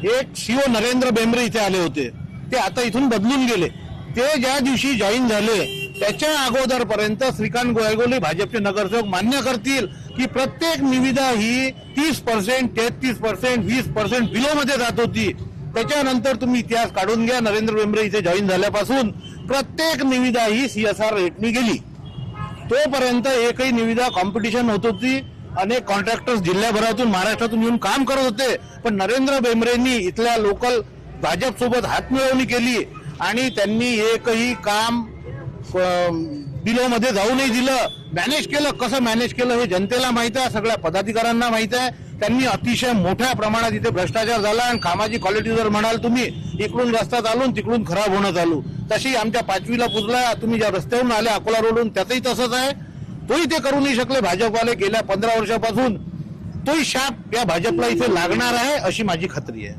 एक सीओ नरेंद्र बेंबरे इथे आले होते, ते आता इथून बदलून गेले। ते ज्या दिवशी जॉईन झाले त्याच्या अगोदरपर्यंत श्रीकांत गोयगोले भाजपचे नगरसेवक मान्य करतील की प्रत्येक निविदा ही 30%, 33%, 20% बिलो मध्ये जात होती। त्याच्यानंतर तुम्ही इतिहास काढून घ्या, नरेंद्र बेंबरे इथे जॉईन झाल्यापासून प्रत्येक निविदा ही CSR रेटनी गेली। तोपर्यंत एकही निविदा कॉम्पिटिशन होत होती। अनेक कॉन्ट्रॅक्टर्स जिल्ह्याभरातून महाराष्ट्रातून येऊन काम करत होते, पण नरेंद्र बेंबरेंनी इथल्या लोकल भाजप सोबत हातमिळवणी केली आणि त्यांनी एकही काम बिलोमध्ये जाऊ नाही दिलं। मॅनेज केलं, कसं मॅनेज केलं हे जनतेला माहित आहे, सगळ्या पदाधिकाऱ्यांना माहित आहे। त्यांनी अतिशय मोठ्या प्रमाणात इथे भ्रष्टाचार झाला आणि कामाची क्वालिटी जर म्हणाल तुम्ही, इकडून रस्ता चालून तिकडून खराब होणं चालू। तशी आमच्या 5वीला पुजला तुम्ही ज्या रस्त्यावरून आले अकोला रोडून, त्यातही तसंच आहे। तोही ते करू नाही शकले भाजपवाले गेल्या 15 वर्षापासून। तोही शाप या भाजपला इथे लागणार आहे अशी माझी खात्री आहे।